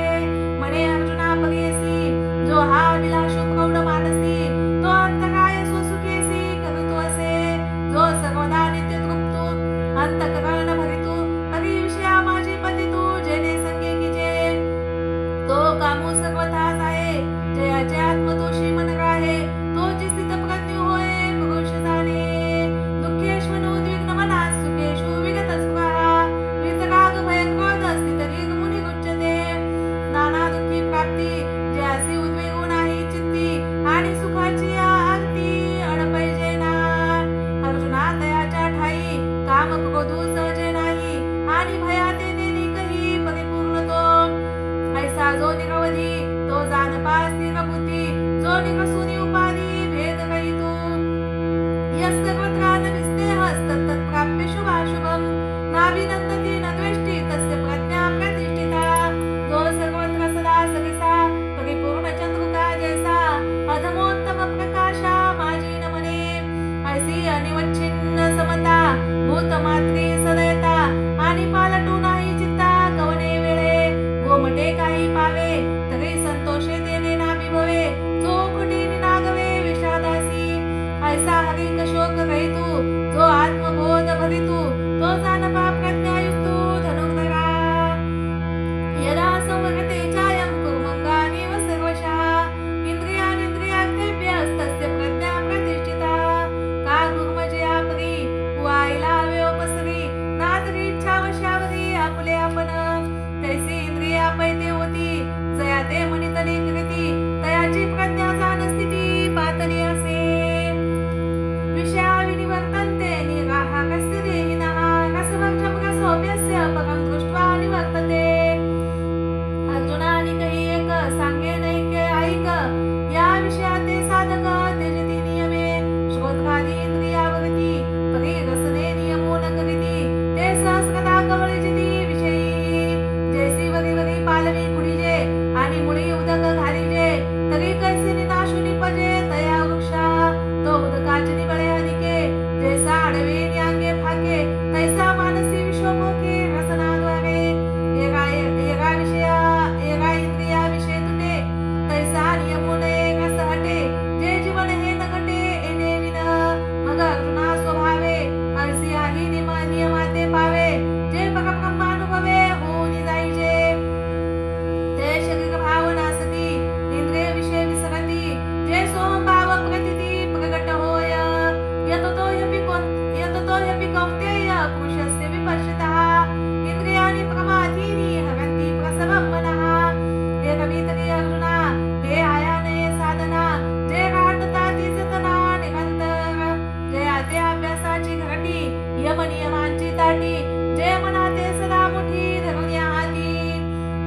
मने अर्जुना परियसी जो हा अभिलाषो प्रौढ मानसी तो अंतराय स्वसुखेसी करतो असे जो सर्वदा नित्य तृप्तो अंतकरण भरितो परी विषया माझे पतितो जेने संगे कीजे तो कामो सर्वथाच आहे जयाचे आत्मदोषी मन राहे पैते होती जया ते मनितली कृती तयाची प्रज्ञा जाणस्थिती पातली असे विषया विनिवर्तन्ते निराहा कस्य देहिनः रसवर्जं रसोऽप्यस्य परं दृष्ट्वा निवर्तते अर्जुनाने कही एक सांगे नैके ऐक या विषयाते साधक त्यजती नियमे श्रोत्रादी इंद्रियावरती परिरसने नियमो न करीती ते सहस्रदा कवळिजिती विषयी जैसी वरी वरी पालवी कुडीजे आणि मुळी उदक घालीजे तरी कैसे निनाशु निपजे तया वृक्षा तो उदकाचे निबळे अधिके जैसा आडवे न्यांगे फाके तैसा मानसी विश्वमोके रसनाद्वारे एका विषया एका इंद्रिया विषय तुटे तैसा नियमो नये रस हटे जे जीवन हे न घटे एने विन मग अर्जुना स्वभावे अळसी आही नियमाते पावे जे परब्रह्मानुभवे होऊन जाईजे ते शरीर भावना सती इंद्रिय विषय विसरती जे सोमभाव प्रतिती प्रगट होय यततो ह्यपि कौन्तेय पुरुषस्य विपश्यतः इंद्रियाणि प्रमाथीनि हरन्ति प्रसवं मनः हे कवितरी अर्जुना हे आयानये साधना जे घाटता ती जतना निरंतर जया ते अभ्यासाची घरटी यम नियमांची ताटी जे मनाते सदा मुठी धरून या हाती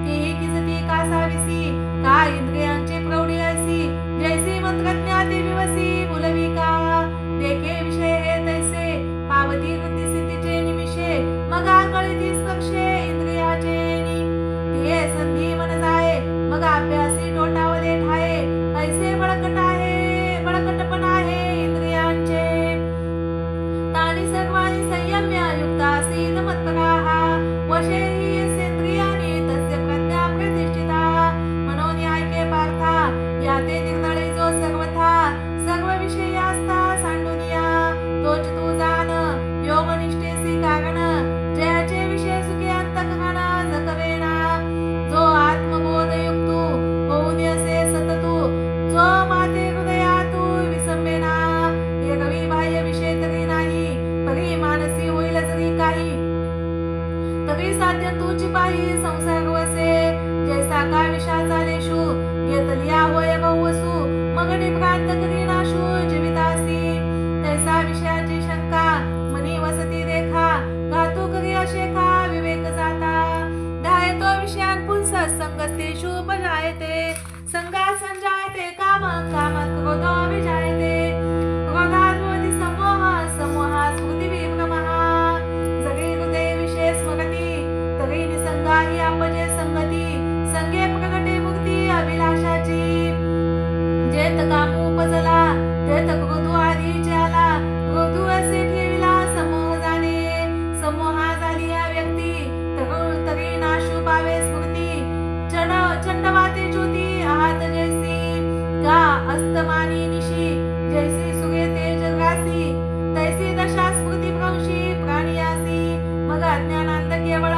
तीही किसती कासाविसी का इंद्रियांची प्रौढी असी जैसी मंत्रज्ञाती विवसी बुलविका देखे विषय हे तैसे पावती वृत्ती सिद्धीचे निमिषे मग आकळीती स्पर्शे इंद्रियाचे तिये संधी मन जाये मग अभ्यासी टोटावले ठाये ऐसे बळकटपण आहे इंद्रियांचे तानि सर्वाणि संयम्य युक्ता आसीत् मत्पराः वशे हि यस्येन्द्रियाणि तस्य प्रज्ञा प्रतिष्ठिता मनोन्यायके पार्था याते निर्णय जो सर्वथा सर्व विषयास्ता सांडुनिया तोच तू जाण योग निष्ठेसी कारण जयाचे विषय सुखे अंतकरण जगवेना जो आत्मबोध युक्तू होऊन असे सततू जो माते हृदयातू विसंबेना एक बाह्य विषय तरी नाही परी मानसी होईल जरी काही तरी साध्य तुझी पाही संसार वसे जैसा का विषाचा लेशू घेतलिया होय बहुवसू मग निभ्रांत करी नाशू जीवितासी तैसा विषयाची शंका मनी वसती देखा घातू करी अशेखा विवेक जाता धाये तो विषयान पुंस संगस्तेषु बजायते संगात संजायते काम कामात क्रोधो विजायते क्रोधात भवति समोहात् स्मृती विभ्रमः जरी हृदय विषय स्मरती तरी निसंगा हि अपजे संगती संगे प्रगटे मुक्ती अभिलाषाची जेत कामू उपजला तेत क्रोधू आधीचे आला क्रोधू असे ठेविला समोह जाणे समोहा झाली या व्यक्ती तरी नाशू पावे स्मृती चंडवाते ज्योती आहात जैसी का अस्तमानी निशी जैसी सुगे तेज ग्रासी तैसी दशा स्मृती भ्रंशी प्राणियासी मग अज्ञानांत केवळ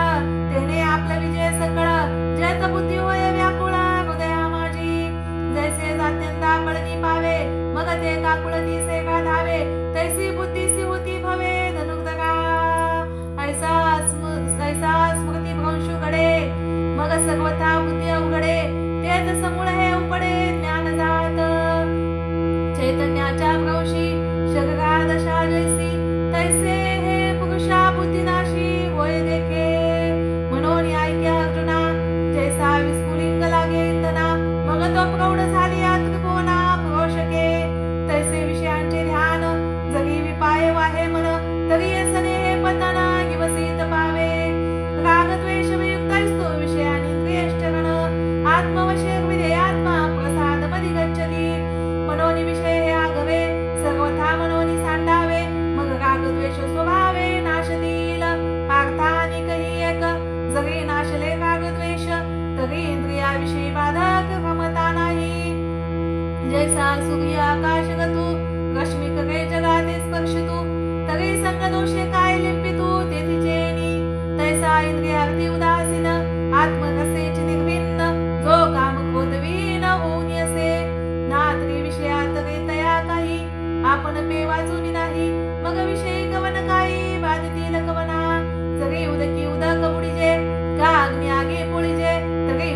तेने आपला विजय सकळ जेत बुद्धी होय व्याकुळ हृदया माझी जैसे जात्यंता पळनी पावे मग ते काकुळती से धावे तैसी बुद्धीसी होती भवे धनुर्धरा ऐसा स्मृती भ्रंशु घडे मग सर्वथा बुद्धी अवघडे तेच समूळ हे उपडे ज्ञान जात चैतन्याच्या भ्रंशी शरीरा दशा जैसी तैसे हे पुरुषा बुद्धिनाशी होय देखे म्हणून ऐक्य अर्जुना जैसा विस्फुलिंग लागे इंधना मग तो प्रौढ झाली त्रिकोणा प्रोषके तैसे विषयांचे ध्यान जरी विपाय वाहे मन तरी सने हे पतन दिवसीत पावे राग द्वेष वियुक्तैस्तो विषयानिंद्रियश्चरण आत्मवशे विधेयात्मा प्रसाद मधी गच्छति मनोनि विषय हे आगवे सर्वथा मनोनि सांडावे मग राग द्वेष स्वभावे नाशतील पार्थानि कही एक जरी नाशले राग द्वेष तरी इंद्रियाविषयी बाधक क्षमता नाही जैसा सूर्य आकाशगतू रश्मी करे जगाते स्पर्शतू तरी संग दोषे काय लिंपितू तेथिचेनी तैसा इंद्रियार्थी उदासीन आत्मरसेची निर्भिन्न जो काम क्रोधवीन होऊन असे नात्री विषयात तया काही आपण पे वाचून नाही मग विषयी कवन काही बाधितील कवना जरी उदकी उदक बुडीजे का अग्नी आगे पोळीजे तरी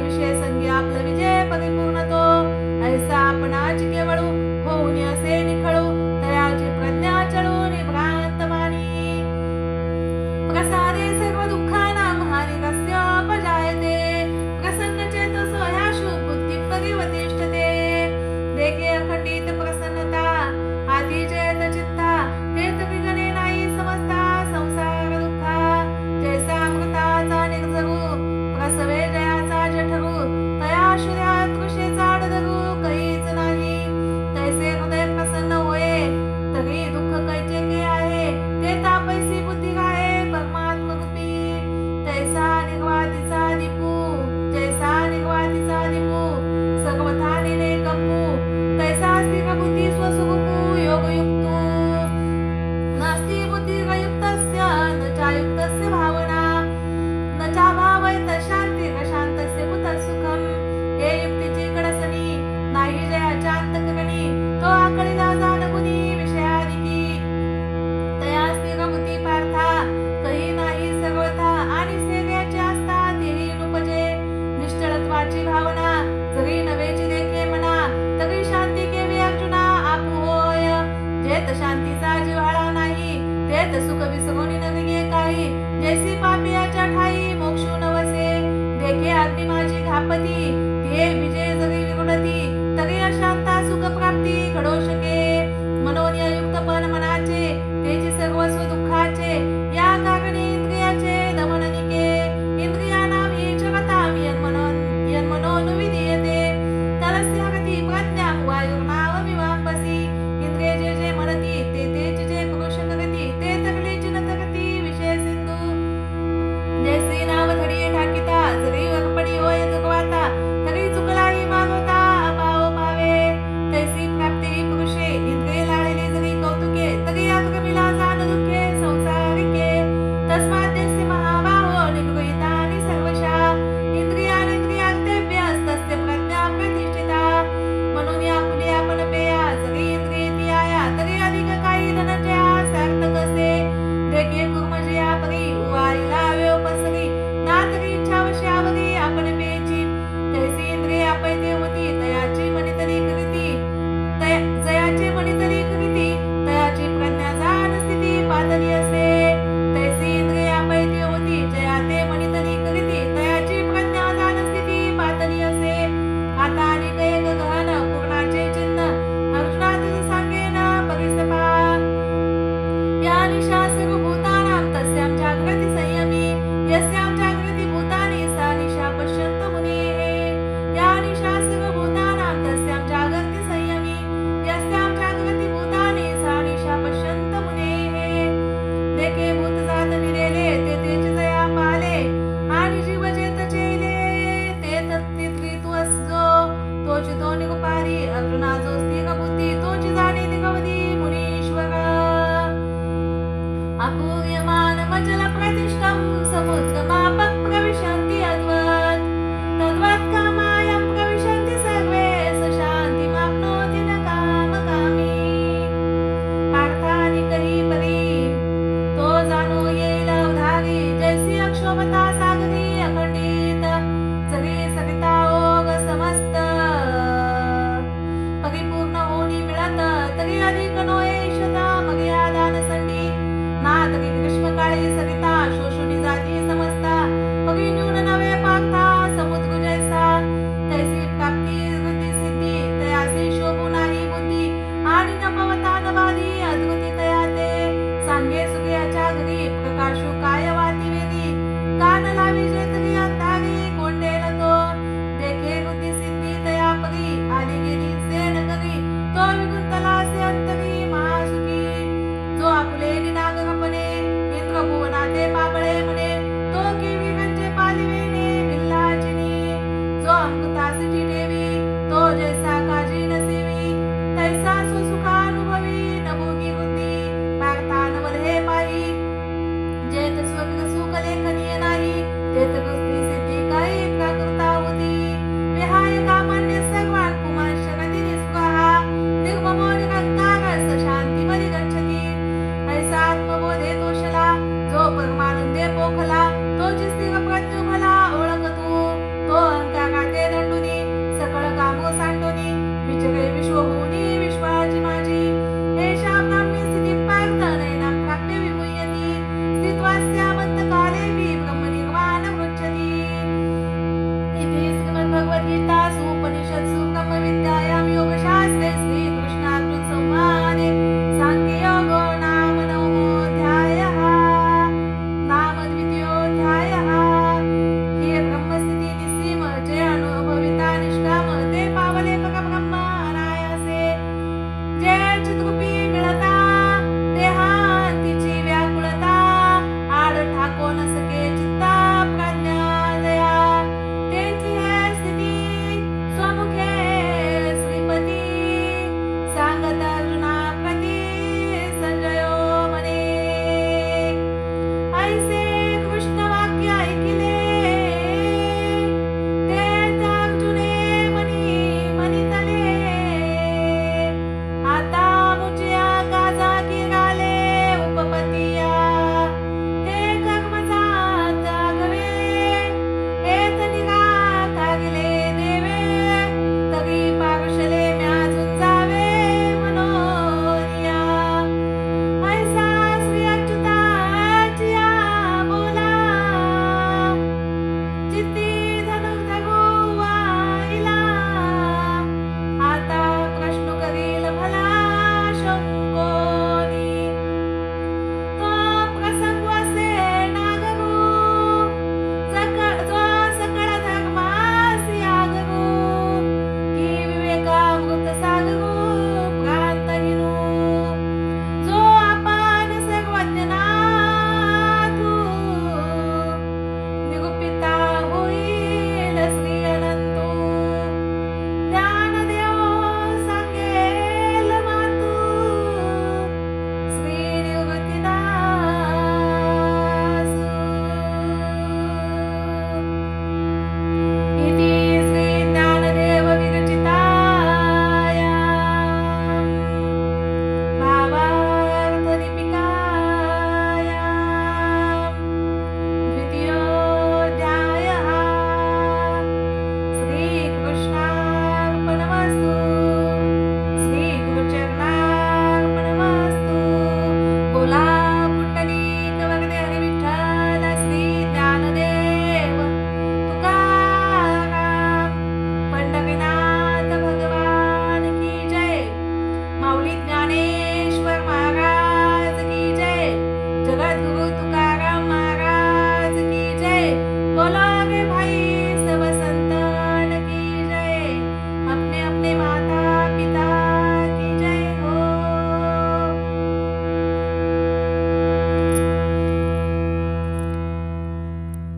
माझी भावना जरी नवेची देखे मना तरी शांती केवी अर्जुना आपू होय जेत शांतीचा जिव्हाळा नाही तेत सुख विसरून नगे काही जैसी पापियाच्या ठाई मोक्षू नवसे देखे अग्नी माझी घापती ते विजय जरी विरुडती तरी अशांता सुख प्राप्ती घडो शके मनोनिय युक्तपण मनाचे तेचे सर्वस्व दुःखाचे या कारणे इंद्रियाचे दमन निके इंद्रियानां हि जगतां यन्मनोनुविधीयते तदस्य गती प्रज्ञां वायुर्नावमिवाम्बसि इंद्रिये जे जे मनती ते जे जे पुरुष करती ते तगले जिन तरती विषय सिंधू जैसे नाव धडिये ठाकिता जरी वरपडी होय दुर्वाता तरी चुकलाही मागवता अपाओ पावे तैसी प्राप्ती पुरुषे इंद्रिये लाळले जरी कौतुके तरी अग्रमिला जाण दुःखे संसारिके तस्मात् देस्य महाबाहो निगृहीतानि सर्वशा इंद्रियार्थेभ्यस्तस्य प्रज्ञा प्रतिष्ठिता म्हणून आपुले आपण पेया जरी इंद्रिये ती आया तरी अधिक काही धनंजया सार्थक असे देखे कुर्मजया परी वाईला वेव पसरी ना तरी इच्छावश्यावरी आपण पेची तैसी इंद्रिये अपैते होती तयाची मनितरी करीती जयाचे मनितरी करीती तयाची प्रज्ञा जाण स्थिती पातळी असे तैसी इंद्रिये अपैते होती जया ते मनितरी करीती तयाची प्रज्ञा जाण स्थिती पातळी असे आता अनेक एक गहन पूर्णाचे चिन्ह अर्जुनात सांगेन परिसपा या निशा सर्वभूतानां तस्यां जागृति संयमी यस्यां जागृति भूतानि सा निशा पश्यन्तो मुनेः या निशा सर्वभूतानां तस्यां जागृति संयमी यस्यां जागृति भूतानि सा निशा पश्यन्तो मुनेः देखे भूत जात निरेले ते तेज जया पाले आणि जीव जेत चेले ते तत्ति तू असजो तोची तो निरुपारी अर्जुना जो स्थिर बुद्धी तोची जाणे निगवदी मुनीश्वर अपूर्यमानमचल प्रतिष्ठं समुद्रमापः प्रविशन्ति अद्वत् तद्वत् कामायं प्रविशन्ति सर्वे स शान्तिमाप्नोति न कामकामी पार्थानिकही परी तो जाणो येईल उधारी जैसी अक्षोभता सागरी अखंडित जरी सरिता ओघ समस्त परिपूर्ण होणी मिळत तरी अधिक नोयशता मर्यादा नसंडी ना तरी ग्रीष्मकाळी सरिता शोषुनी जाती समजता पगी न्यून नवे पागता समुद्र जैसा तैसी प्राप्ती वृत्ती सिद्धी तयासी शोभू नाही बुद्धी आणि न पवता न बाधी अद्भुती तयाते सांगे सूर्याच्या घरी प्रकाशू काय वाती वेदी कान लावी जेतरी अंधारी कोंडेल तो देखे वृत्ती सिद्धी तया परी आली गेली सेन करी तो विगुंतला से अंतरी महासुखी जो आपुले निनागरपणे इंद्र भुवनाते पाबळे म्हणे तो केवी गंजे पालिवेने बिल्लाचिनी जो अमृतासी ठेवी तो जैसा काजी नसेवी तैसा स्वसुखानुभवी नभोगी वृत्ती पार्थानवर हे पायी जेत स्वर्ग सुख लेखनीय नाही जेत गोष्टी सिद्धी काही प्राकृता होती विहाय कामान्य सर्वान् पुमांश गती निस्पृहा निर्ममो निरंकार स शांती मरी गच्छति ऐसा आत्मबोधे तोषला जो परमानंदे पोखला तोची स्थिर प्रज्ञ भला ओळख तू तो अहंकाराते दंडुनी सकळ कामो सांडोनी विचरे विश्व होनी विश्वाची माझी एषा ब्राह्मी स्थिती पार्थ नैनां प्राप्य विमुह्यति स्थित्वास्यामन्त कालेऽपि ब्रह्मनिर्वाणं गच्छति इति श्रीमद्भगवद्गीतासु उपनिषत्सु